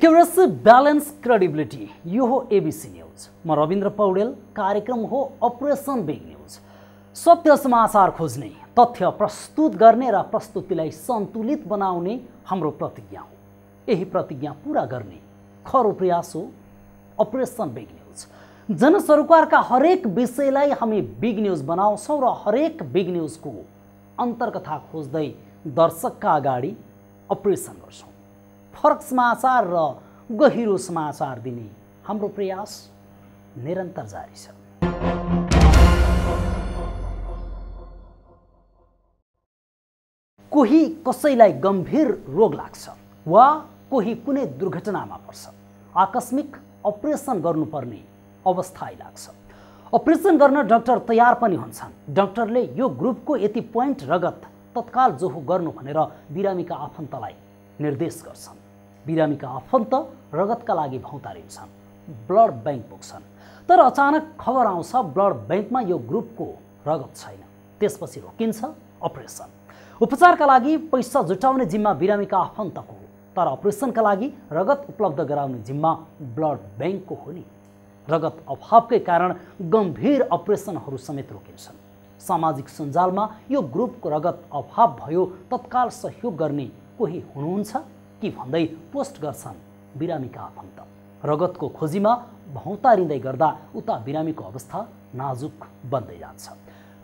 Accuracy balance credibility यो हो ABC news. म रविन्द्र पौडेल। कार्यक्रम हो अपरेसन बिग न्यूज। सत्य समाचार खोज्ने, तथ्य प्रस्तुत गर्ने र प्रस्तुतिलाई सन्तुलित बनाउने हाम्रो प्रतिज्ञा हो। यही प्रतिज्ञा पूरा गर्ने खरो प्रयास हो अपरेसन बिग न्यूज। जनसरोकारका हरेक विषयलाई हामी बिग न्यूज बनाउँछौँ र हरेक बिग न्यूजको अन्तर्कथा खोज्दै दर्शकका अगाडि अपरेसन गर्छौँ। फरक समाचार र गहिरो समाचार दिने हाम्रो प्रयास निरन्तर जारी छ। कोही कसैलाई गम्भीर रोग लाग्छ वा कोही कुनै दुर्घटनामा पर्छ, आकस्मिक अपरेसन गर्नुपर्ने अवस्था आइलाग्छ। अपरेसन गर्न डाक्टर तयार पनि हुन्छन्। डाक्टरले यो ग्रुपको यति पोइन्ट रगत तत्काल जोहो गर्नु भनेर बिरामीका आफन्तलाई निर्देश गर्छन्। बिरामीका आफन्त रगतका लागि भौतारिन्छन्, ब्लड बैंक पुग्छन्। तर अचानक खबर आउँछ ब्लड बैंकमा यो ग्रुपको रगत छैन। त्यसपछि रोकिन्छ अपरेसन। उपचारका लागि पैसा जुटाउने जिम्मा बिरामीका आफन्तको हो, तर अपरेसनका लागि रगत उपलब्ध गराउने जिम्मा ब्लड बैंकको हो नि। रगत अभावकै कारण गम्भीर अपरेसनहरू समेत रोकिन्छन्। सामाजिक सञ्जालमा यो ग्रुपको रगत अभाव भयो, तत्काल सहयोग गर्ने कोही हुनुहुन्छ कि भन्दै पोस्ट गर्छन् बिरामीका आफन्त। रगतको खोजीमा भौतारिँदै गर्दा उता बिरामीको अवस्था नाजुक बन्दै जान्छ,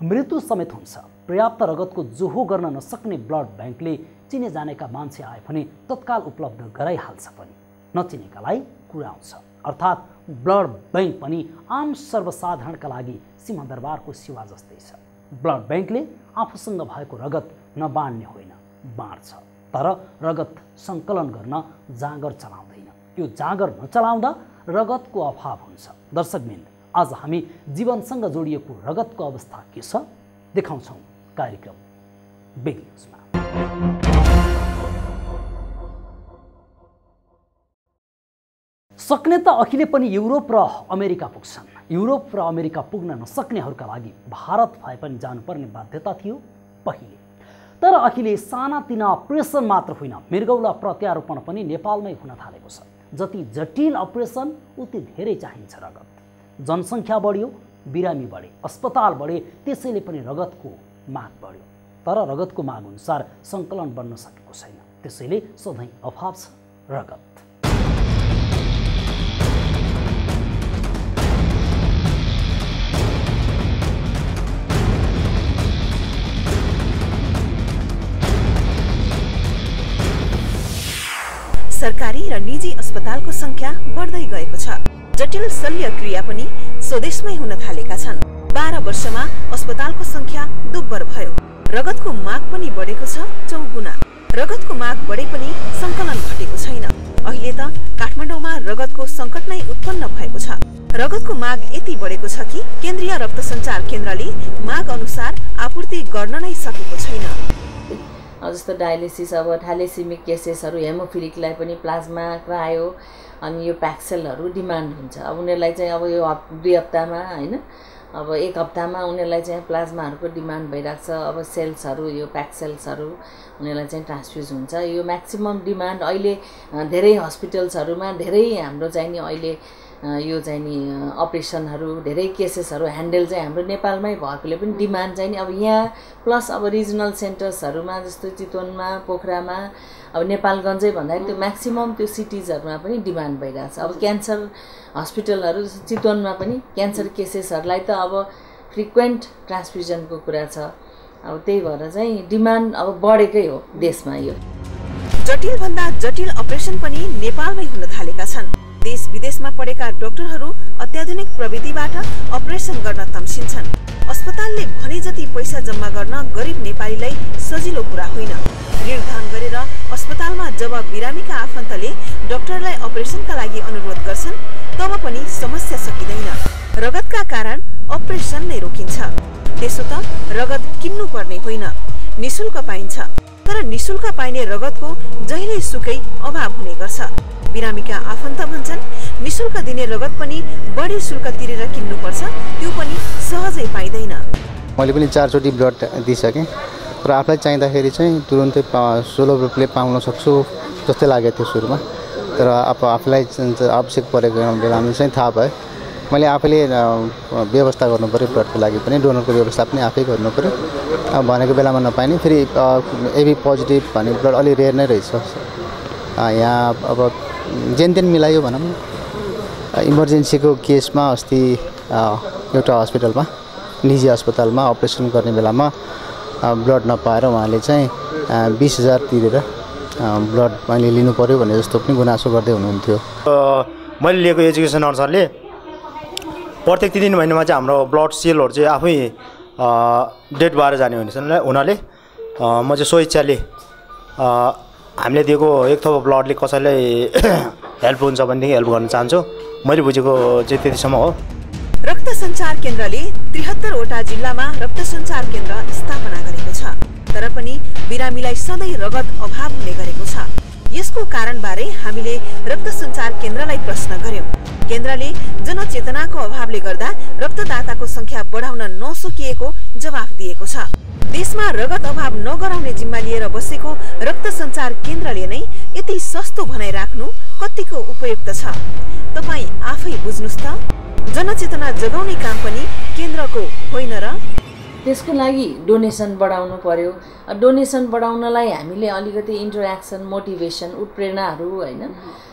मृत्यु समेत हुन्छ। पर्याप्त रगतको जोहो गर्न नसक्ने ब्लड बैंकले चिने जानेका मान्छे आए भने तत्काल उपलब्ध गराइहाल्छ पनि, नचिनेकालाई कुराउँछ। अर्थात् ब्लड बैंक पनि आम सर्वसाधारणका लागि सिंहदरबारको सेवा जस्तै छ। ब्लड बैंकले आफूसँग भएको रगत नबाँड्ने होइन, बाँड्छ। तर रगत सङ्कलन गर्न जाँगर चलाउँदैन। यो जाँगर नचलाउँदा रगतको अभाव हुन्छ। दर्शकवृन्द, आज हामी जीवनसँग जोडिएको रगतको अवस्था के छ देखाउँछौँ कार्यक्रम बिग न्यूजमा। सक्ने त अहिले पनि युरोप र अमेरिका पुग्छन्। युरोप र अमेरिका पुग्न नसक्नेहरूका लागि भारत भए पनि जानुपर्ने बाध्यता थियो पहिले। तर अहिले सानातिना अपरेसन मात्र होइन, मृगौला प्रत्यारोपण पनि नेपालमै हुन थालेको छ। जति जटिल अपरेसन उति धेरै चाहिन्छ रगत। जनसङ्ख्या बढ्यो, बिरामी बढे, अस्पताल बढे, त्यसैले पनि रगतको माग बढ्यो। तर रगतको माग अनुसार सङ्कलन बन्न सकेको छैन, त्यसैले सधैँ अभाव छ रगत। सरकारी र निजी अस्पतालको संख्या बढ्दै गएको छ। जटिल शल्यक्रिया पनि स्वदेशमै हुन थालेका छन्। 12 वर्षमा अस्पतालको संख्या दुब्बर भयो। रगतको माग पनि बढेको छ 4 गुणा। रगतको माग बढे पनि सङ्कलन घटेको छैन। अहिले त काठमाडौँमा रगतको सङ्कट नै उत्पन्न भएको छ। रगतको माग यति बढेको छ कि केन्द्रीय रक्त सञ्चार केन्द्रले माग अनुसार आपूर्ति गर्न नै सकेको छैन। जस्तो डायलिसिस, अब थ्यालेसेमिक केसेसहरू, हेमोफिलिकलाई पनि प्लाज्मा, क्रायो अनि यो प्याक्सेलहरू डिमान्ड हुन्छ। अब उनीहरूलाई चाहिँ अब यो 2 हप्तामा होइन, अब 1 हप्तामा उनीहरूलाई चाहिँ प्लाज्माहरूको डिमान्ड भइरहेको छ। अब सेल्सहरू, यो प्याक्सेल्सहरू उनीहरूलाई चाहिँ ट्रान्सफ्युज हुन्छ। यो म्याक्सिमम डिमान्ड अहिले धेरै हस्पिटल्सहरूमा, धेरै हाम्रो चाहिँ नि अहिले यो चाहिँ नि अपरेसनहरू, धेरै केसेसहरू ह्यान्डल चाहिँ हाम्रो नेपालमै भएकोले पनि डिमान्ड चाहिँ नि अब यहाँ प्लस अब रिजनल सेन्टर्सहरूमा जस्तो चितवनमा, पोखरामा, अब नेपालगञ्जै भन्दाखेरि त्यो म्याक्सिमम त्यो सिटिजहरूमा पनि डिमान्ड भइरहेछ। अब क्यान्सर हस्पिटलहरू चितवनमा पनि क्यान्सर केसेसहरूलाई त अब फ्रिक्वेन्ट ट्रान्सफ्युजनको कुरा छ। अब त्यही भएर चाहिँ डिमान्ड अब बढेकै हो देशमा। यो जटिलभन्दा जटिल अपरेसन पनि नेपालमै हुन थालेका छन्। देश विदेशमा पढेका डाक्टरहरू अत्याधुनिक प्रविधिबाट अपरेसन गर्न तम्सिन्छन्। अस्पतालले भने जति पैसा जम्मा गर्न गरिब नेपालीलाई सजिलो कुरा होइन। ऋणदान गरेर अस्पतालमा जब बिरामीका आफन्तले डाक्टरलाई अपरेसनका लागि अनुरोध गर्छन् तब पनि समस्या सकिँदैन। रगतका कारण अपरेसन नै रोकिन्छ। त्यसो त रगत किन्नु पर्ने होइन, निशुल्क पाइन्छ। तर निशुल्क पाइने रगतको जहिले सुकै अभाव हुने गर्छ। बिरामीका आफन्त भन्छन् निशुल्क दिने रगत पनि बढी शुल्क तिरेर किन्नुपर्छ, त्यो पनि सहजै पाइँदैन। मैले पनि 4 चोटि ब्लड दिइसकेँ, तर आफूलाई चाहिँदाखेरि चाहिँ तुरुन्तै सुलभ रूपले पाउन सक्छु जस्तै लागेको थियो सुरुमा। तर अब आफूलाई आवश्यक परेको बेलामा चाहिँ थाहा भयो। मैले आफैले व्यवस्था गर्नु पऱ्यो, ब्लडको लागि पनि डोनरको व्यवस्था पनि आफै गर्नु पऱ्यो। अब भनेको बेलामा नपाइने, फेरि एबी पोजिटिभ भन्ने ब्लड अलि रेयर नै रहेछ यहाँ। अब जेनतेन मिलायो भनौँ न। इमर्जेन्सीको केसमा अस्ति एउटा हस्पिटलमा, निजी अस्पतालमा अपरेसन गर्ने बेलामा ब्लड नपाएर उहाँले चाहिँ 20,000 तिरेर ब्लड मैले लिनु पऱ्यो भन्ने जस्तो पनि गुनासो गर्दै हुनुहुन्थ्यो। मैले लिएको एजुकेसन अनुसारले प्रत्येक 3 महिनामा चाहिँ हाम्रो ब्लड सेलहरू चाहिँ आफै डेड भएर जाने हुनाले म चाहिँ स्वइच्छाले हामीले दिएको एक थोपा ब्लडले कसैलाई हेल्प हुन्छ भनेदेखि हेल्प गर्न चाहन्छु। मैले बुझेको चाहिँ त्यतिसम्म हो। रक्त सञ्चार केन्द्रले 73 वटा जिल्लामा रक्त सञ्चार केन्द्र स्थापना गरेको छ, तर पनि बिरामीलाई सधैँ रगत अभाव हुने गरेको छ। यसको कारणबारे हामीले रक्त सञ्चार केन्द्रलाई प्रश्न गर्यौं। केन्द्रले जनचेतनाको अभावले गर्दा रक्तदाताको संख्या बढाउन नसकिएको जवाफ दिएको छ। देशमा रगत अभाव नगराउने जिम्मा लिएर बसेको रक्त सञ्चार केन्द्रले नै यति सस्तो भनाइराख्नु कतिको उपयुक्त छ? तपाई आफै बुझ्नुस् त। जनचेतना जगाउने काम पनि केन्द्रको होइन र? त्यसको लागि डोनेसन बढाउनु पर्यो। डोनेसन बढाउनलाई हामीले अलिकति इन्टरेक्सन, मोटिभेसन, उत्प्रेरणाहरू हैन,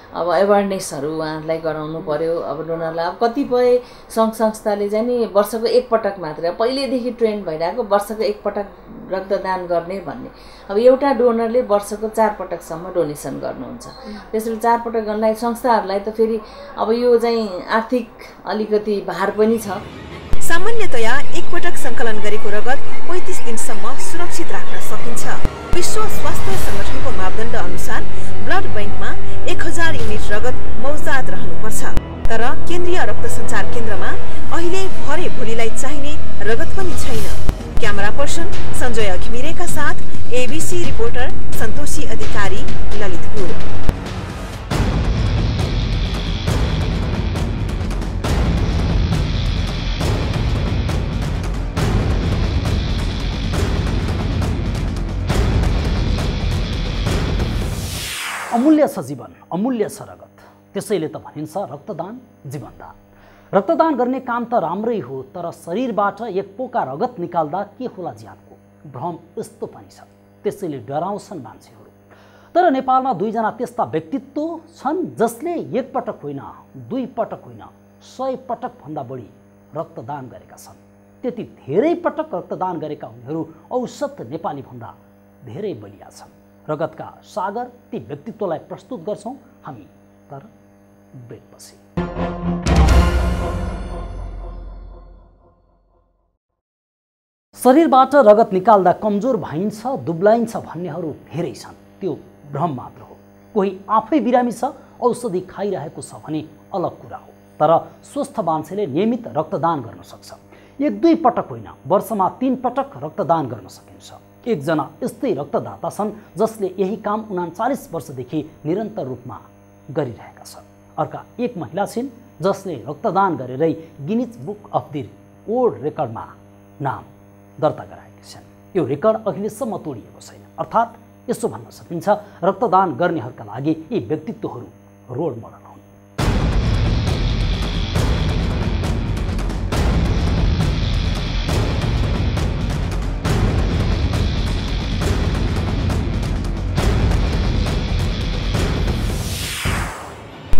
अब अवेरनेसहरू उहाँहरूलाई गराउनु पर्यो। अब डोनरलाई अब कतिपय सङ्घ संस्थाले चाहिँ नि वर्षको एकपटक मात्र, पहिलेदेखि ट्रेन्ड भइरहेको वर्षको एकपटक रक्तदान गर्ने भन्ने। अब एउटा डोनरले वर्षको 4 पटकसम्म डोनेसन गर्नुहुन्छ। त्यसैले 4 पटक गर्नलाई संस्थाहरूलाई त फेरि अब यो चाहिँ आर्थिक अलिकति भार पनि छ। सामान्यतया एकपटक सङ्कलन गरेको रगत 35 दिनसम्म सुरक्षित राख्न सकिन्छ। विश्व स्वास्थ्य संगठनको मापदण्ड अनुसार ब्लड बैंकमा 1000 युनिट रगत मौजात रहनुपर्छ। तर केन्द्रीय रक्त सञ्चार केन्द्रमा अहिले भरे भोलिलाई चाहिने रगत पनि छैन। क्यामेरा पर्सन सञ्जय घिमिरेका साथ एबीसी रिपोर्टर सन्तोषी अधिकारी, ललितपुर। अमूल्य छ जीवन, अमूल्य छ रगत, त्यसैले त भनिन्छ रक्तदान जीवनदान। रक्तदान गर्ने काम त राम्रै हो, तर शरीरबाट एक पोका रगत निकाल्दा के होला ज्यानको भ्रम यस्तो पनि छ। त्यसैले डराउँछन् मान्छेहरू। तर नेपालमा 2 जना त्यस्ता व्यक्तित्व छन् जसले एक पटक होइन, 2 पटक होइन, 100 पटक भन्दा बढी रक्तदान गरेका छन्। त्यति धेरै पटक रक्तदान गरेका उनीहरू औसत नेपाली भन्दा धेरै बलिया छन्। रगतका सागर ती व्यक्तित्वलाई प्रस्तुत गर्छौं हामी, तर ब्रेकपछि। शरीरबाट रगत निकाल्दा कमजोर भइन्छ, दुब्लाइन्छ भन्नेहरू धेरै छन्। त्यो भ्रम मात्र हो। कोही आफै बिरामी छ, औषधि खाइरहेको छ भने अलग कुरा हो। तर स्वस्थ मान्छेले नियमित रक्तदान गर्न सक्छ। 1-2 पटक होइन, वर्षमा 3 पटक रक्तदान गर्न सकिन्छ। एकजना यस्तै रक्तदाता छन् जसले यही काम 39 वर्षदेखि निरन्तर रूपमा गरिरहेका छन्। अर्का एक महिला छिन् जसले रक्तदान गरेरै Guinness book of the world रेकर्डमा नाम दर्ता गराएका छन्। यो रेकर्ड अहिलेसम्म तोडिएको छैन। अर्थात् यसो भन्न सकिन्छ, रक्तदान गर्नेहरूका लागि यी व्यक्तित्वहरू रोल मोडल हुन्।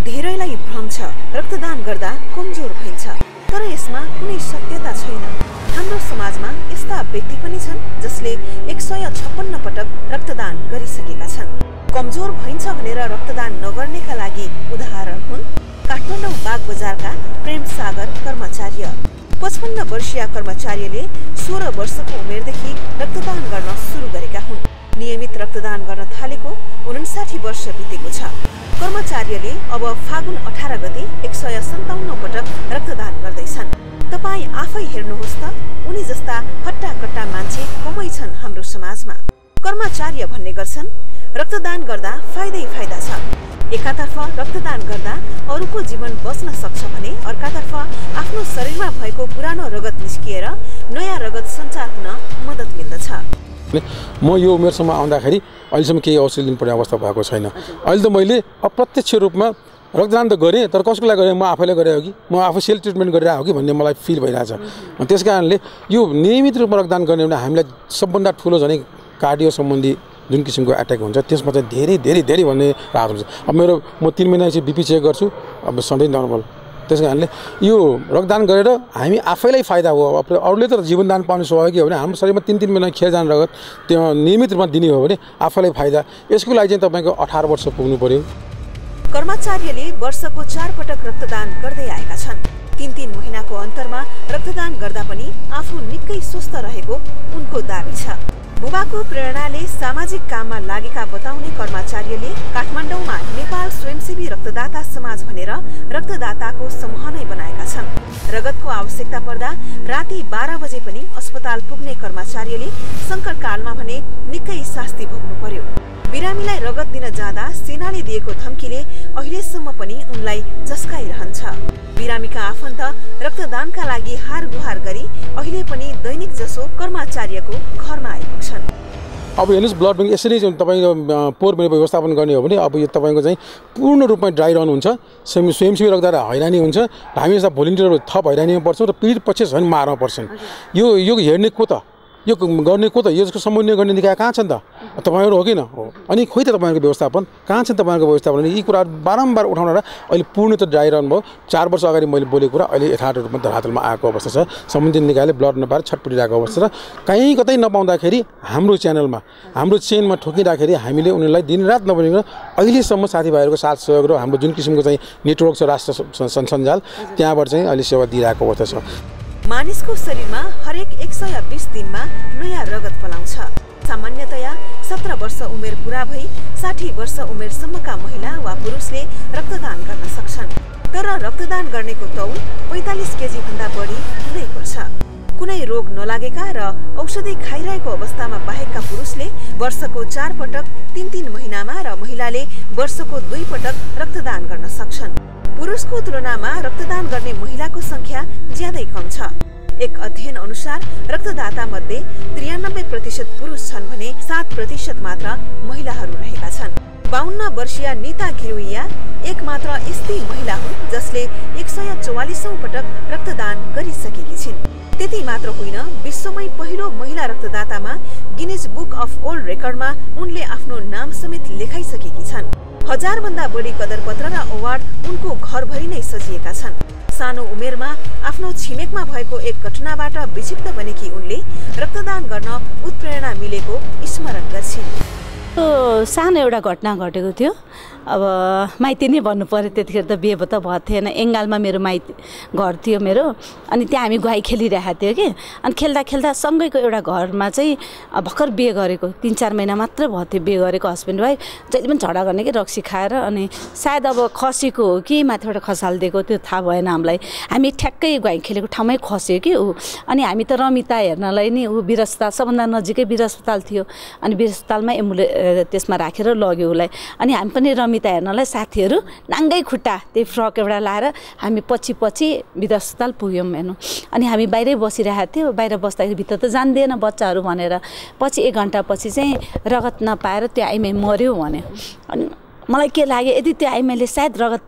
धेरैलाई भ्रम छ रक्तदान गर्दा कमजोर भइन्छ, तर यसमा कुनै सत्यता छैन। हाम्रो समाजमा यस्ता व्यक्ति पनि छन् जसले 156 पटक रक्तदान गरिसकेका छन्। कमजोर भइन्छ भनेर रक्तदान नगर्नेका लागि उदाहरण हुन् काठमाडौँ बाग बजारका प्रेम सागर कर्मचार्य। 55 वर्षीय कर्मचार्यले 16 वर्षको उमेरदेखि रक्तदान गर्न सुरु गरेका हुन्। नियमित रक्तदान गर्न थालेको 59 वर्ष बितेको छ। कर्मचार्यले अब फागुन 18 गते 157 पटक रक्तदान गर्दैछन्। तपाई आफै हेर्नुहोस् त, उनी जस्ता हट्टाकट्टा मान्छे कमै छन् हाम्रो समाजमा। कर्मचार्य भन्ने गर्छन् रक्तदान गर्दा फाइदै फाइदा छ। एकातर्फ रक्तदान गर्दा अरूको जीवन बच्न सक्छ भने अर्कातर्फ आफ्नो शरीरमा भएको पुरानो रगत निस्किएर नयाँ रगत सञ्चार हुन मद्दत मिल्दछ। म यो उमेरसम्म आउँदाखेरि अहिलेसम्म केही औषधि लिनुपर्ने अवस्था भएको छैन। अहिले त मैले अप्रत्यक्ष रूपमा रक्तदान त गरेँ, तर कसको लागि गरेँ? म आफैलाई गरेँ हो कि म आफू सेल्फ ट्रिटमेन्ट गरिरहेको हो कि भन्ने मलाई फिल भइरहेछ। त्यस कारणले यो नियमित रूपमा रक्तदान गर्ने भने हामीलाई सबभन्दा ठुलो झनै कार्डियो सम्बन्धी जुन किसिमको एट्याक हुन्छ त्यसमा चाहिँ धेरै धेरै धेरै भन्ने राहत हुन्छ। अब म 3 महिना चाहिँ बिपी चेक गर्छु, अब सधैँ नर्मल। त्यस कारणले यो रक्तदान गरेर हामी आफैलाई फाइदा हो। अरूले त जीवनदान पाउने स्वाभाविक हो भने हाम्रो शरीरमा 3-3 महिना खेर जाने रगत त्यो नियमित रूपमा दिने हो भने आफैलाई फाइदा। यसको लागि चाहिँ तपाईँको 18 वर्ष पुग्नु पर्यो। कर्मचारीले वर्षको 4 पटक रक्तदान गर्दै आएका छन्। 3-3 महिनाको अन्तरमा रक्तदान गर्दा पनि आफू निकै स्वस्थ रहेको उनको दाबी छ। बुबाको प्रेरणाले सामाजिक काममा लागेका बताउने कर्मचारीले काठमाडौँमा नेपाल स्वयंसेवी रक्तदाता समाज भनेर रक्तदाताको समूह नै बनाएका छन्। रगतको आवश्यकता पर्दा राति 12 बजे पनि अस्पताल पुग्ने कर्मचारीले संकटकालमा भने निकै शास्ति भोग्नु पर्यो। बिरामीलाई रगत दिन जाँदा सेनाले दिएको धम्कीले अहिलेसम्म पनि उनलाई झस्काइरहन्छ। बिरामीका आफन्त रक्तदानका लागि हार गुहार गरी अहिले पनि दैनिक जसो कर्मचारीको घरमा आइपुग्छन्। अब हेर्नुहोस्, ब्लड ब्याङ्क यसरी तपाईँको पोर व्यवस्थापन गर्ने हो भने अब यो तपाईँको चाहिँ पूर्ण रूपमा ड्राई रन हुन्छ। स्वयंसेवी रक्तदाता हैरानी हुन्छ, हामी जस्ता भोलिन्टियरहरू थप हैरानीमा पर्छौँ र पीडित पक्ष झन् मारमा पर्छन्। यो हेर्ने को त, यो गर्ने को त, यसको समन्वय गर्ने निकाय कहाँ छ त? तपाईँहरू हो कि न हो? अनि खोइ त तपाईँहरूको व्यवस्थापन कहाँ छ? तपाईँहरूको व्यवस्थापन यी कुराहरू बारम्बार उठाउन अहिले पूर्ण त ड्राई रन भयो। 4 वर्ष अगाडि मैले बोलेको कुरा अहिले यथार्थ रूपमा धरातलमा आएको अवस्था छ। सम्बन्धित निकायले ब्लड नपाएर छटपटिरहेको अवस्था छ। कहीँ कतै नपाउँदाखेरि हाम्रो च्यानलमा हाम्रो चेनमा ठोकिँदाखेरि हामीले उनीहरूलाई दिनरात नबनिकन अहिलेसम्म साथीभाइहरूको साथ सहयोग र हाम्रो जुन किसिमको चाहिँ नेटवर्क छ राष्ट्र सञ्जाल त्यहाँबाट चाहिँ अहिले सेवा दिइरहेको अवस्था छ। मानिसको शरीरमा हरेक 120 दिनमा नयाँ रगत पलाउँछ। सामान्यतया 17 वर्ष उमेर पूरा भई 60 वर्ष उमेरसम्मका महिला वा पुरुषले रक्तदान गर्न सक्छन्। तर रक्तदान गर्नेको तौल 45 केजी भन्दा बढी हुनै पर्छ। कुनै रोग नलागेका र औषधि खाइरहेको अवस्थामा बाहेकका पुरुषले वर्षको 4 पटक 3-3 महिनामा र महिलाले वर्षको 2 पटक रक्तदान गर्न सक्छन्। पुरुषको तुलनामा रक्तदान गर्ने महिलाको संख्या ज्यादै कम छ। एक अध्ययन अनुसार रक्तदाता मध्ये 93% पुरुष छन् भने 7% मात्र महिलाहरू रहेका छन्। 52 वर्षीय नीता घिरुइया एक मात्र यस्ती महिला हुन् जसले 144औं पटक रक्तदान गरिसकेकी छिन्। त्यति मात्र होइन, विश्वमै पहिलो महिला रक्तदातामा गिनिज बुक अफ वर्ल्ड रेकर्डमा उनले आफ्नो नाम समेत लेखाइसकेकी छन्। 1000 भन्दा बढी कदरपत्र र अवार्ड उनको घरभरि नै सजिएका छन्। सानो उमेरमा आफ्नो छिमेकमा भएको एक घटनाबाट विक्षिप्त बनेकी उनले रक्तदान गर्न उत्प्रेरणा मिलेको स्मरण गर्छिन्। सानो एउटा घटना घटेको थियो। अब माइती नै भन्नु पर्यो, त्यतिखेर त बिहे त भएको थिएन। एङ्गालमा मेरो माइती घर थियो मेरो, अनि त्यहाँ हामी गुवाई खेलिरहेको थियो कि। अनि खेल्दा खेल्दा सँगैको एउटा घरमा चाहिँ भर्खर बिहे गरेको 3-4 महिना मात्र भएको थियो बिहे गरेको हस्बेन्ड वाइफ जहिले पनि झगडा गर्ने कि रक्सी खाएर। अनि सायद अब खसीको हो कि माथिबाट खसालिदिएको त्यो थाहा भएन हामीलाई। हामी ठ्याक्कै गुवाई खेलेको ठाउँमै खस्यो कि ऊ। अनि हामी त रमिता हेर्नलाई नि ऊ वीर अस्पताल सबभन्दा नजिकै वीर अस्पताल थियो। अनि वीर अस्पतालमा त्यसमा राखेर लग्यो उसलाई। अनि हामी पनि रमिता हेर्नलाई साथीहरू नाङ्गै खुट्टा त्यही फ्रक एउटा लाएर हामी पछि वीर अस्पताल पुग्यौँ हेर्नु। अनि हामी बाहिरै बसिरहेको थियो। बाहिर बस्दाखेरि भित्र त जान्दैन बच्चाहरू भनेर। पछि 1 घन्टा पछि चाहिँ रगत नपाएर त्यो आइमाई मऱ्यो भन्यो। अनि मलाई के लाग्यो, यदि त्यो आइमाईले सायद रगत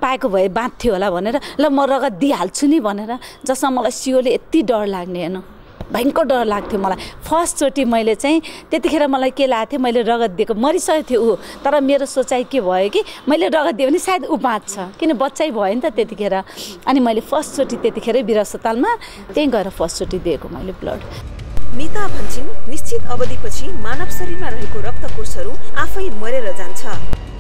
पाएको भए बाँच्थ्यो होला भनेर ल म रगत दिइहाल्छु नि भनेर। जसमा मलाई सियोले यति डर लाग्ने हेर्नु, भयङ्कर डर लाग्थ्यो मलाई। फर्स्टचोटि मैले चाहिँ त्यतिखेर मलाई के लाग्थ्यो, मैले रगत दिएको मरिसकेको थियो ऊ। तर मेरो सोचाइ के भयो कि मैले रगत दिएँ भने सायद ऊ बाँच्छ, किन बच्चै भयो नि त त्यतिखेर। अनि मैले फर्स्टचोटि त्यतिखेरै वीर अस्पतालमा त्यहीँ गएर फर्स्टचोटि दिएको मैले ब्लड। नीता भन्छन् निश्चित अवधिपछि मानव शरीरमा रहेको रक्तकोषहरू आफै मरेर जान्छ।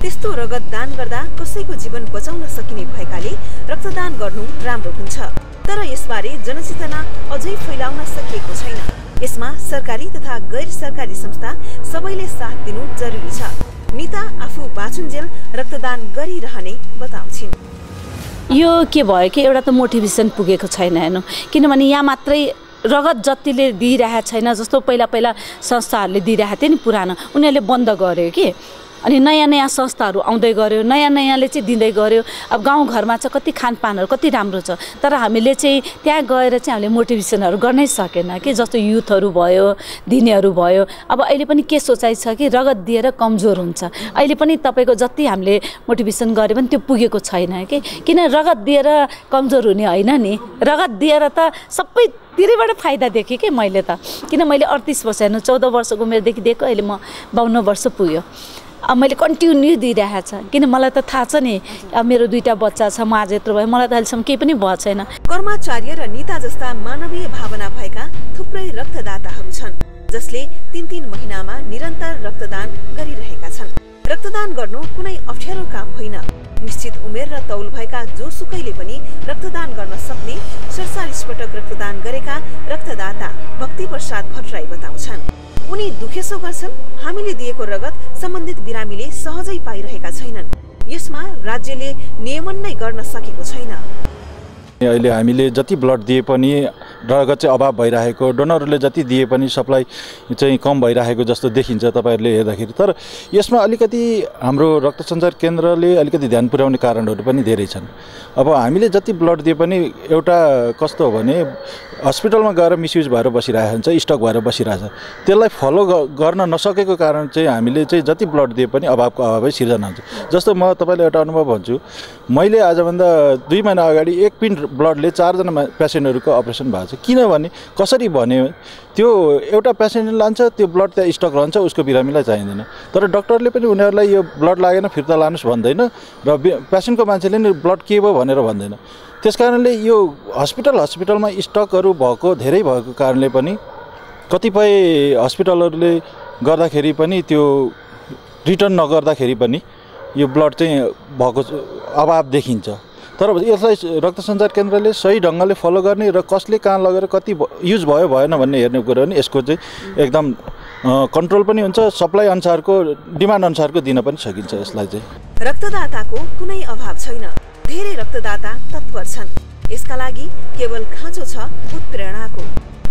त्यस्तो रगत दान गर्दा कसैको जीवन बचाउन सकिने भएकाले रक्तदान गर्नु राम्रो हुन्छ। तर यसबारे जनचेतना अझै फैलाउन सकिएको छैन। यसमा सरकारी तथा गैर सरकारी संस्था सबैले साथ दिनु जरुरी छ। नीता आफू बाँचुन्जेल रक्तदान गरिरहने बताउँछिन्। यो के भयो कि एउटा त मोटिभेसन पुगेको छैन हेर्नु, किनभने यहाँ मात्रै रगत जतिले दिइरहेको छैन। जस्तो पहिला संस्थाहरूले दिइरहेको थियो नि पुरानो, उनीहरूले बन्द गर्यो कि। अनि नयाँ नयाँ संस्थाहरू आउँदै गऱ्यो, नयाँ नयाँले चाहिँ दिँदै गऱ्यो। अब गाउँघरमा चाहिँ कति खानपानहरू कति राम्रो छ, तर हामीले चाहिँ त्यहाँ गएर चाहिँ हामीले मोटिभेसनहरू गर्नै सकेन कि, जस्तो युथहरू भयो, दिनेहरू भयो। अब अहिले पनि के सोचाइ छ कि रगत दिएर कमजोर हुन्छ, अहिले पनि तपाईँको जति हामीले मोटिभेसन गरे पनि त्यो पुगेको छैन कि, किन रगत दिएर कमजोर हुने होइन नि, रगत दिएर त सबै तिरैबाट फाइदा देखेँ कि मैले त, किन मैले 38 वर्ष हेर्नु 14 वर्षको उमेरदेखि दिएको, अहिले म 52 वर्ष पुग्यो। अब मैले कन्टिन्यू दिइरहेको छ, किन मलाई त थाहा छ नि अब मेरो 2टा बच्चा छ, म आज यत्रो भयो, मलाई त अहिलेसम्म केही पनि भएको छैन। कर्मचारी र नेता जस्ता मानवीय भावना भएका थुप्रै रक्तदाताहरू छन् जसले 3-3 महिनामा निरन्तर रक्तदान गरिरहेका छन्। रक्तदान गर्नु कुनै अप्ठ्यारो काम होइन। निश्चित उमेर र तौल भएका जोसुकैले पनि रक्तदान गर्न सक्ने 47 पटक रक्तदान गरेका रक्तदाता भक्ति प्रसाद भट्टराई बताउँछन्। उनी दुखेसो गर्छन्, हामीले दिएको रगत सम्बन्धित बिरामीले सहजै पाइरहेका छैनन्। यसमा राज्यले नियमन नै गर्न सकेको छैन। अहिले हामीले जति ब्लड दिए पनि रगत चाहिँ अभाव भइरहेको, डोनरहरूले जति दिए पनि सप्लाई चाहिँ कम भइरहेको जस्तो देखिन्छ तपाईँहरूले हेर्दाखेरि। तर यसमा अलिकति हाम्रो रक्त सञ्चार केन्द्रले अलिकति ध्यान पुर्याउने कारणहरू पनि धेरै छन्। अब हामीले जति ब्लड दिए पनि एउटा कस्तो हो भने हस्पिटलमा गएर मिसयुज भएर बसिरहेको हुन्छ, स्टक भएर बसिरहेछ, त्यसलाई फलो गर्न नसकेको कारण चाहिँ हामीले चाहिँ जति ब्लड दिए पनि अभावको अभावै सिर्जना हुन्छ। जस्तो म तपाईँलाई एउटा अनुभव भन्छु, मैले आजभन्दा 2 महिना अगाडि 1 पिन ब्लडले 4 जना पेसेन्टहरूको अपरेसन भएको छ। किनभने कसरी भने त्यो एउटा पेसेन्टले लान्छ, त्यो ब्लड त्यहाँ स्टक रहन्छ, उसको बिरामीलाई चाहिँदैन। तर डक्टरले पनि उनीहरूलाई यो ब्लड लागेन फिर्ता लानुहोस् भन्दैन र पेसेन्टको मान्छेले नि ब्लड के भयो भनेर भन्दैन। त्यस कारणले यो हस्पिटलमा स्टकहरू भएको धेरै भएको कारणले पनि कतिपय हस्पिटलहरूले गर्दाखेरि पनि त्यो रिटर्न नगर्दाखेरि पनि यो ब्लड चाहिँ भएको अभाव देखिन्छ। तर यसलाई रक्त सञ्चार केन्द्रले सही ढङ्गले फलो गर्ने र कसले कहाँ लगेर कति युज भयो भएन भन्ने हेर्ने कुरो पनि यसको चाहिँ एकदम कन्ट्रोल पनि हुन्छ, सप्लाई अनुसारको डिमान्ड अनुसारको दिन पनि सकिन्छ यसलाई चाहिँ। रक्तदाताको कुनै अभाव छैन, धेरै रक्तदाता तत्पर छन्। यसका लागि केवल खाँचो छ उत्प्रेरणाको।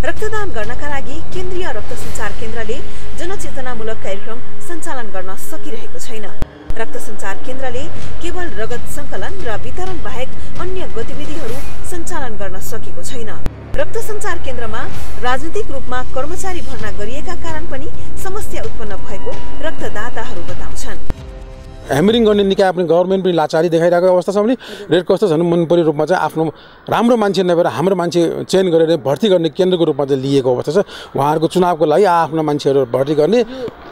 रक्तदान गर्नका लागि केन्द्रीय रक्त सञ्चार केन्द्रले जनचेतनामूलक कार्यक्रम सञ्चालन गर्न सकिरहेको छैन। रक्त सञ्चार केन्द्रले केवल रगत सङ्कलन र वितरण बाहेक अन्य गतिविधिहरू सञ्चालन गर्न सकेको छैन। रक्त सञ्चार केन्द्रमा राजनीतिक रूपमा कर्मचारी भर्ना गरिएका कारण पनि समस्या उत्पन्न भएको रक्तदाताहरू बताउँछन्। ह्यामरिङ गर्ने निकाय पनि गभर्मेन्ट पनि लाचारी देखाइरहेको अवस्था छ भने रेड क्रस त झन् मनपरी रूपमा चाहिँ आफ्नो राम्रो मान्छे नभएर हाम्रो मान्छे चयन गरेर भर्ती गर्ने केन्द्रको रूपमा चाहिँ लिएको अवस्था छ। उहाँहरूको चुनावको लागि आफ्नो मान्छेहरू भर्ती गर्ने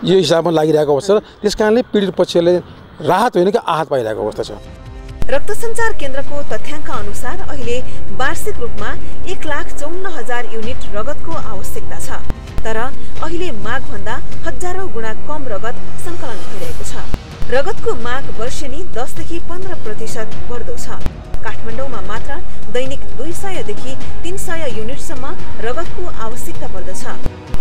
यो हिसाबमा लागिरहेको अवस्था छ। त्यस कारणले पीडित पक्षले राहत होइन कि आहत पाइरहेको अवस्था छ। रक्त सञ्चार केन्द्रको तथ्याङ्क अनुसार अहिले वार्षिक रूपमा 1,54,000 युनिट रगतको आवश्यकता छ। तर अहिले मागभन्दा हजारौं गुणा कम रगत सङ्कलन भइरहेको छ। रगतको माग वर्षेनी 10 देखि 15% बढ्दो छ। काठमाडौँमा मात्र दैनिक 200 देखि 300 युनिटसम्म रगतको आवश्यकता पर्दछ।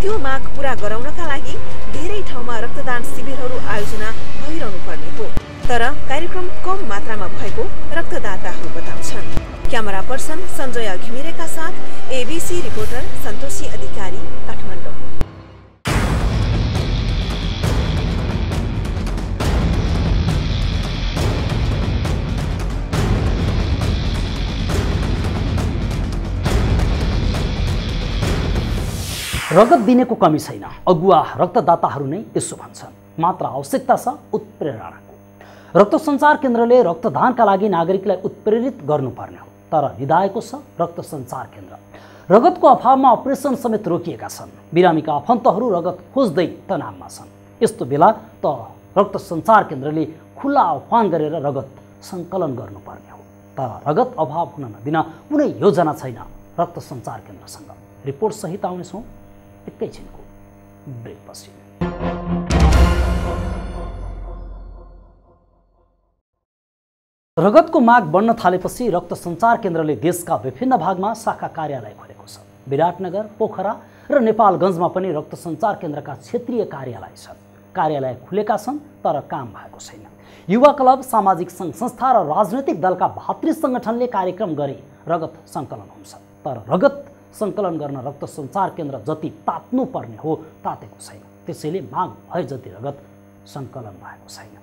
त्यो माग पूरा गराउनका लागि धेरै ठाउँमा रक्तदान शिविरहरू आयोजना भइरहनु पर्ने हो। तर कार्यक्रम कम मात्रामा भएको रक्तदाताहरू बताउँछन्। क्यामेरा पर्सन सञ्जय घिमिरेका साथ एबीसी रिपोर्टर सन्तोषी अधिकारी, काठमाडौँ। रगत दिनेको कमी छैन, अगुवा रक्तदाताहरू नै यसो भन्छन्। मात्र आवश्यकता छ उत्प्रेरणाको। रक्त सञ्चार केन्द्रले रक्तदानका लागि नागरिकलाई उत्प्रेरित गर्नुपर्ने हो, तर निधाएको छ रक्त सञ्चार केन्द्र। रगतको अभावमा अपरेसन समेत रोकिएका छन्। बिरामीका आफन्तहरू रगत खोज्दै तनावमा छन्। यस्तो बेला त रक्त सञ्चार केन्द्रले खुला आह्वान गरेर रगत सङ्कलन गर्नुपर्ने हो। तर रगत अभाव हुन नदिन कुनै योजना छैन रक्त सञ्चार केन्द्रसँग। रिपोर्ट सहित आउनेछौँ एकैछिनको ब्रेकपछि। रगतको माग बढ्न थालेपछि रक्त सञ्चार केन्द्रले देशका विभिन्न भागमा शाखा कार्यालय खोलेको छ। विराटनगर, पोखरा र नेपालगञ्जमा पनि रक्त सञ्चार केन्द्रका क्षेत्रीय कार्यालय छन्। कार्यालय खुलेका छन् तर काम भएको छैन। युवा क्लब, सामाजिक सङ्घ संस्था र राजनैतिक दलका भातृ सङ्गठनले कार्यक्रम गरी रगत सङ्कलन हुन्छ। तर रगत सङ्कलन गर्न रक्त सञ्चार केन्द्र जति तात्नु पर्ने हो तातेको छैन। त्यसैले माग भए जति रगत सङ्कलन भएको छैन।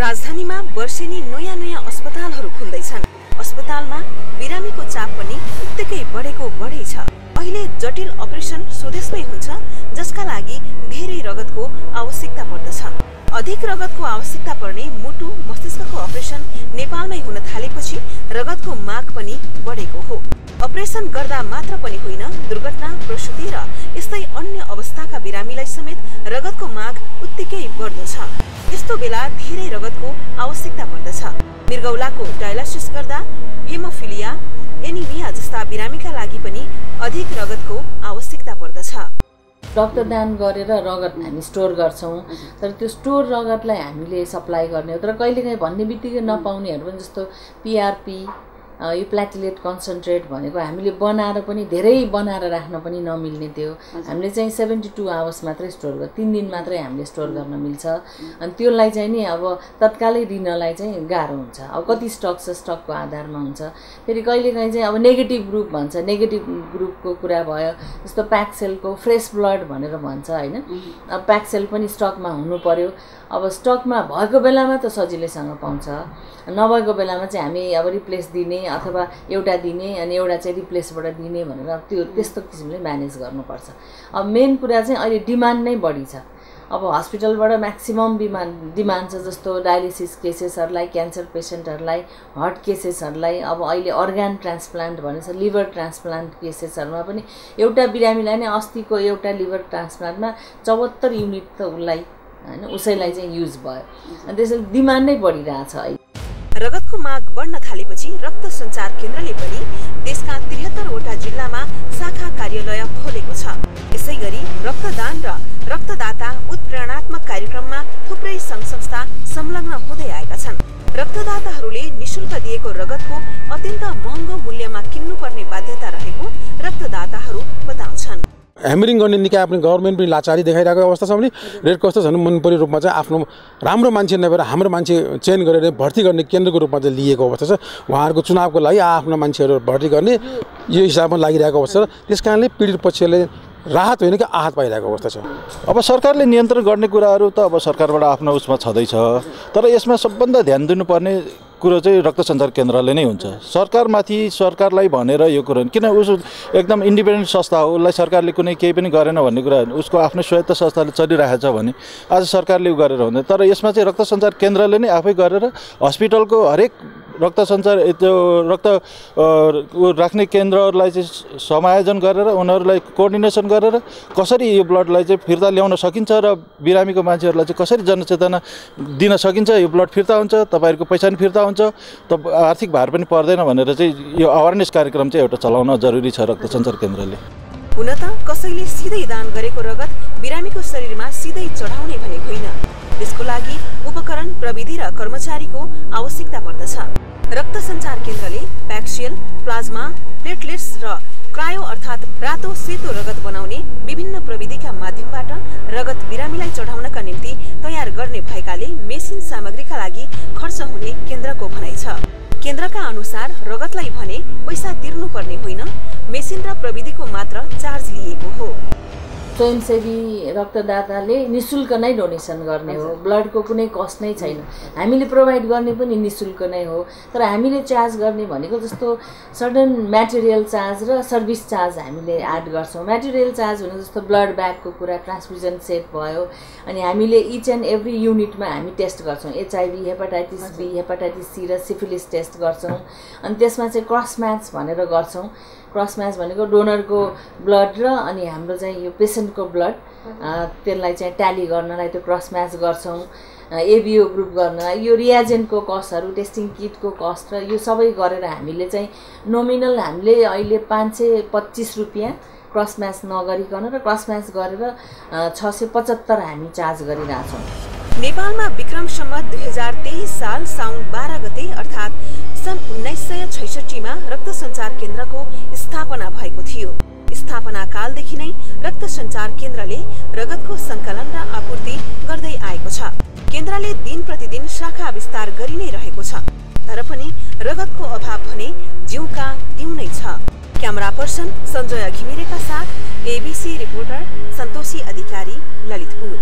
राजधानीमा वर्षेनी नयाँ अस्पतालहरू खुल्दैछन्। अस्पतालमा बिरामीको चाप पनि उत्तिकै बढेको बढै छ। अहिले जटिल अपरेसन स्वदेशमै हुन्छ, जसका लागि धेरै रगतको आवश्यकता पर्दछ। अधिक रगतको आवश्यकता पर्ने मुटु मस्तिष्कको अपरेसन नेपालमै हुन थालेपछि रगतको माग पनि बढेको हो। अपरेसन गर्दा मात्र पनि होइन, दुर्घटना, प्रसुति र यस्तै अन्य अवस्थाका बिरामीलाई समेत रगतको माग उत्तिकै बढ्दो छ। यस्तो बेला धेरै रगतको आवश्यकता पर्दछ। मृगौलाको डायलासिस गर्दा हेमोफिलिया, एनिमिया जस्ता बिरामीका लागि पनि अधिक रगतको आवश्यकता पर्दछ। रक्तदान गरेर रगत हामी स्टोर गर्छौँ, तर त्यो स्टोर रगतलाई हामीले सप्लाई गर्ने हो। तर कहिलेकाहीँ भन्ने बित्तिकै नपाउनेहरू पनि, जस्तो पिआरपी, यो प्लेटलेट कन्सन्ट्रेट भनेको हामीले बनाएर पनि धेरै बनाएर राख्न पनि नमिल्ने थियो। हामीले चाहिँ 72 आवर्स मात्रै स्टोर 3 दिन मात्रै हामीले स्टोर गर्न मिल्छ। अनि त्यसलाई चाहिँ नि अब तत्कालै दिनलाई चाहिँ गाह्रो हुन्छ। अब कति स्टक छ, स्टकको आधारमा हुन्छ। फेरि कहिलेकाहीँ चाहिँ अब नेगेटिभ ग्रुप भन्छ, नेगेटिभ ग्रुपको कुरा भयो, जस्तो प्याक्सेलको फ्रेस ब्लड भनेर भन्छ होइन। अब प्याक्सेल पनि स्टकमा हुनु पर्यो। अब स्टकमा भएको बेलामा त सजिलैसँग पाउँछ, नभएको बेलामा चाहिँ हामी अब रिप्लेस दिने अथवा एउटा दिने अनि एउटा चाहिँ रिप्लेसबाट दिने भनेर त्यो त्यस्तो किसिमले म्यानेज गर्नुपर्छ। अब मेन कुरा चाहिँ अहिले डिमान्ड नै बढी छ। अब हस्पिटलबाट म्याक्सिमम डिमान्ड छ, जस्तो डायलिसिस केसेसहरूलाई, क्यान्सर पेसेन्टहरूलाई, हार्ट केसेसहरूलाई, अब अहिले अर्गान ट्रान्सप्लान्ट भनेछ, लिभर ट्रान्सप्लान्ट केसेसहरूमा पनि एउटा बिरामीलाई नै अस्तिको एउटा लिभर ट्रान्सप्लान्टमा 74 युनिट त उसैलाई चाहिँ युज भयो। अनि त्यसैले डिमान्ड नै बढिरहेछ। रगतको माग बढ्न थालेपछि रक्त सञ्चार केन्द्रले पनि देशका 73 वटा जिल्लामा शाखा कार्यालय खोलेको छ। यसैगरी रक्तदान र रक्तदाता उत्प्रेरणात्मक कार्यक्रममा थुप्रै सङ्घ-संस्था संलग्न हुँदै आएका छन्। रक्तदाताहरूले निशुल्क दिएको रगतको अत्यन्त महँगो मूल्यमा किन्नुपर्ने बाध्यता रहेको रक्तदाताहरू बताउँछन्। ह्यामरिङ गर्ने निकाय पनि गभर्मेन्ट पनि लाचारी देखाइरहेको अवस्था छ भने रेड क्रस त झन् मनपरी रूपमा चाहिँ आफ्नो राम्रो मान्छे नभएर हाम्रो मान्छे चयन गरेर भर्ती गर्ने केन्द्रको रूपमा चाहिँ लिएको अवस्था छ। उहाँहरूको चुनावको लागि आफ्नो मान्छेहरू भर्ती गर्ने यो हिसाबमा लागिरहेको अवस्था छ। त्यस कारणले पीडित पक्षले राहत होइन कि आहत पाइरहेको अवस्था छ। अब सरकारले नियन्त्रण गर्ने कुराहरू त अब सरकारबाट आफ्नो उसमा छँदैछ, तर यसमा सबभन्दा ध्यान दिनुपर्ने कुरो चाहिँ रक्त सञ्चार केन्द्रले नै हुन्छ। सरकारमाथि सरकारलाई भनेर यो कुरो किन उस एकदम इन्डिपेन्डेन्ट संस्था हो, उसलाई सरकारले कुनै केही पनि गरेन भन्ने कुरा उसको आफ्नो स्वायत्त संस्थाले चलिरहेको छ भने आज सरकारले उ गरेर हुँदैन। तर यसमा चाहिँ रक्त सञ्चार केन्द्रले नै आफै गरेर हस्पिटलको हरेक रक्त सञ्चार त्यो रक्त राख्ने केन्द्रहरूलाई चाहिँ समायोजन गरेर उनीहरूलाई कोअर्डिनेसन गरेर कसरी यो ब्लडलाई चाहिँ फिर्ता ल्याउन सकिन्छ र बिरामीको मान्छेहरूलाई चाहिँ कसरी जनचेतना दिन सकिन्छ, यो ब्लड फिर्ता हुन्छ, तपाईँहरूको पैसा पनि फिर्ता हुन्छ, त आर्थिक भार पनि पर्दैन भनेर चाहिँ यो अवेरनेस कार्यक्रम चाहिँ एउटा चलाउन जरुरी छ रक्त सञ्चार केन्द्रले। हुन त कसैले सिधै दान गरेको रगत बिरामीको शरीरमा सिधै चढाउने भने होइन। त्यसको लागि उपकरण, प्रविधि र कर्मचारीको आवश्यकता पर्दछ। रक्त सञ्चार केन्द्रले प्याक्सियल, प्लाज्मा, प्लेटलेट्स र क्रायो अर्थात् रातो सेतो रगत बनाउने विभिन्न प्रविधिका माध्यमबाट रगत बिरामीलाई चढाउनका निम्ति तयार गर्ने भएकाले मेसिन सामग्रीका लागि खर्च हुने केन्द्रको भनाइ छ। केन्द्रका अनुसार रगतलाई भने पैसा तिर्नुपर्ने होइन, मेसिन र प्रविधिको मात्र चार्ज लिएको हो। स्वयंसेवी रक्तदाताले निशुल्क नै डोनेसन गर्ने हो, ब्लडको कुनै कस्ट नै छैन। हामीले प्रोभाइड गर्ने पनि निशुल्क नै हो, तर हामीले चार्ज गर्ने भनेको जस्तो सर्टन म्याटेरियल चार्ज र सर्भिस चार्ज हामीले एड गर्छौँ। म्याटेरियल चार्ज भने जस्तो ब्लड ब्यागको कुरा, ट्रान्सफ्युजन सेट भयो, अनि हामीले इच एन्ड एभ्री युनिटमा हामी टेस्ट गर्छौँ। HIV, hepatitis B, hepatitis C र सिफिलिस टेस्ट गर्छौँ। अनि त्यसमा चाहिँ क्रस म्याच भनेर गर्छौँ। क्रस म्याच भनेको डोनरको ब्लड र अनि हाम्रो चाहिँ यो पेसेन्टको ब्लड त्यसलाई चाहिँ ट्याली गर्नलाई त्यो क्रस म्याच गर्छौँ। ABO ग्रुप गर्नलाई यो रियाजेन्टको कस्टहरू, टेस्टिङ किटको कस्ट र यो सबै गरेर हामीले चाहिँ नोमिनल हामीले अहिले 525 रुपियाँ क्रस म्याच नगरिकन र क्रस म्याच गरेर 675 हामी चार्ज गरिरहेछौँ। नेपालमा विक्रम सम्वत 2023 साल साउन 12 गते अर्थात् सन् 1966 मा रक्त सञ्चार केन्द्रको स्थापना भएको थियो। स्थापना कालदेखि नै रक्त सञ्चार केन्द्रले रगतको सङ्कलन र आपूर्ति गर्दै आएको छ। केन्द्रले दिन शाखा विस्तार गरि नै रहेको छ। तर पनि रगतको अभाव भने जिउका तिउ नै छ। क्यामेरा पर्सन सञ्जय घिमिरेका साथ एबीसी रिपोर्टर सन्तोषी अधिकारी, ललितपुर।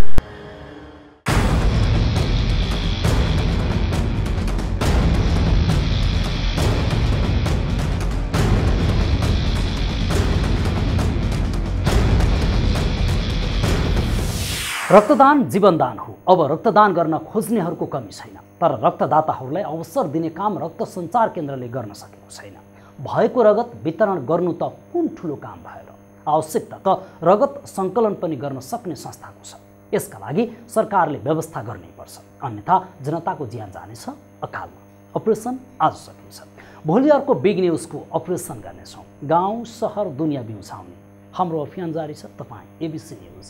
रक्तदान जीवनदान हो। अब रक्तदान गर्न खोज्नेहरूको कमी छैन, तर रक्तदाताहरूलाई अवसर दिने काम रक्त सञ्चार केन्द्रले गर्न सकेको छैन। भएको रगत वितरण गर्नु त कुन ठुलो काम भएर, आवश्यकता त रगत सङ्कलन पनि गर्न सक्ने संस्थाको छ। यसका लागि सरकारले व्यवस्था गर्नैपर्छ, अन्यथा जनताको ज्यान जानेछ अकालमा। अपरेसन आज सकिन्छ, भोलि अर्को बिग न्युजको अपरेसन गर्नेछौँ। गाउँ सहर दुनियाँ बिउसाउने हाम्रो अभियान जारी छ। तपाईँ एबीसी न्युज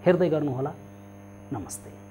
हेर्दै गर्नुहोला। नमस्ते।